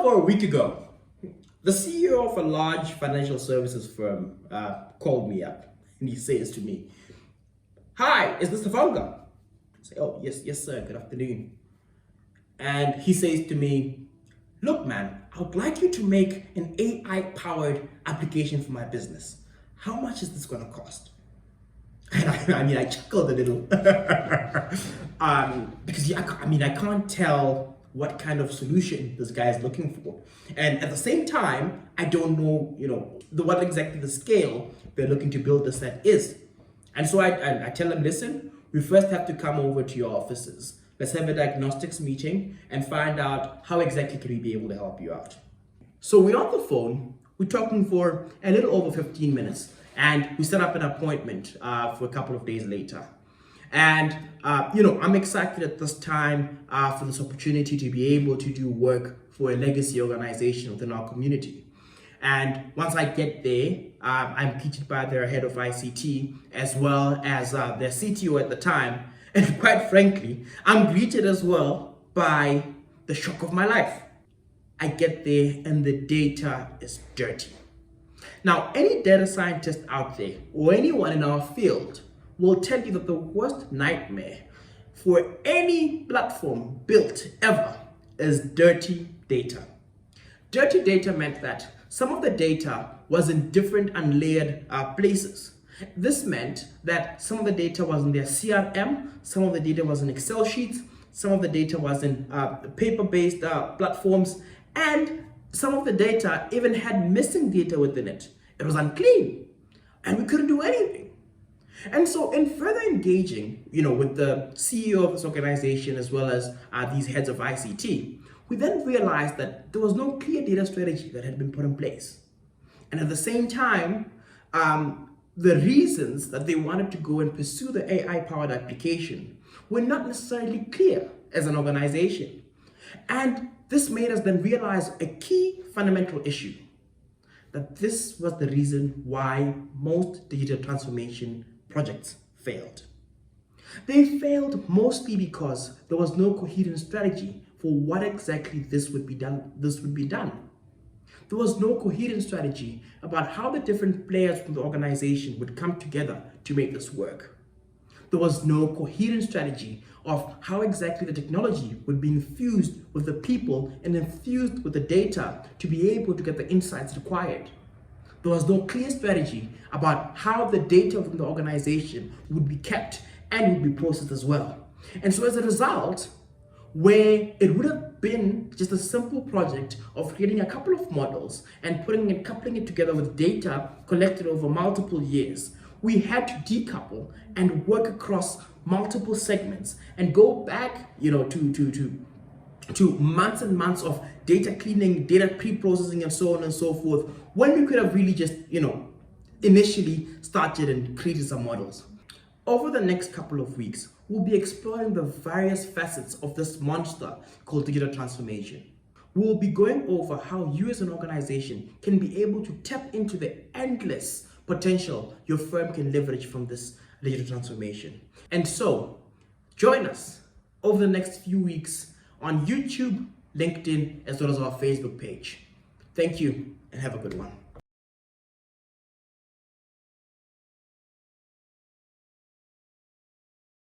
over a week ago, the CEO of a large financial services firm called me up and he says to me, "Hi, is this the Funga?" I say, "Oh, yes, sir. Good afternoon." And he says to me, "Look, man, I would like you to make an AI-powered application for my business. How much is this going to cost?" And I chuckled a little because I can't tell what kind of solution this guy is looking for, and at the same time, I don't know, what exactly the scale they're looking to build this at is. And so I tell them, "Listen, we first have to come over to your offices. Let's have a diagnostics meeting and find out how exactly can we be able to help you out." So we're on the phone. We're talking for a little over 15 minutes. And we set up an appointment for a couple of days later. And, I'm excited at this time for this opportunity to be able to do work for a legacy organization within our community. And once I get there, I'm greeted by their head of ICT as well as their CTO at the time. And quite frankly, I'm greeted as well by the shock of my life. I get there and the data is dirty. Now, any data scientist out there or anyone in our field will tell you that the worst nightmare for any platform built ever is dirty data. Dirty data meant that some of the data was in different unlayered places. This meant that some of the data was in their CRM, some of the data was in Excel sheets, some of the data was in paper-based platforms, and some of the data even had missing data within it. It was unclean and we couldn't do anything. And so in further engaging, with the CEO of this organization as well as these heads of ICT, we then realized that there was no clear data strategy that had been put in place. And at the same time, the reasons that they wanted to go and pursue the AI-powered application were not necessarily clear as an organization. And this made us then realize a key fundamental issue, that this was the reason why most digital transformation projects failed. They failed mostly because there was no coherent strategy for what exactly this would be done. There was no coherent strategy about how the different players from the organization would come together to make this work. There was no coherent strategy of how exactly the technology would be infused with the people and infused with the data to be able to get the insights required. There was no clear strategy about how the data within the organization would be kept and would be processed as well. And so as a result, where it would have been just a simple project of creating a couple of models and coupling it together with data collected over multiple years, we had to decouple and work across multiple segments and go back, to months and months of data cleaning, data pre-processing, and so on and so forth, when we could have really just, initially started and created some models. Over the next couple of weeks, we'll be exploring the various facets of this monster called digital transformation. We'll be going over how you as an organization can be able to tap into the endless potential your firm can leverage from this digital transformation. And so, join us over the next few weeks on YouTube, LinkedIn, as well as our Facebook page. Thank you and have a good one.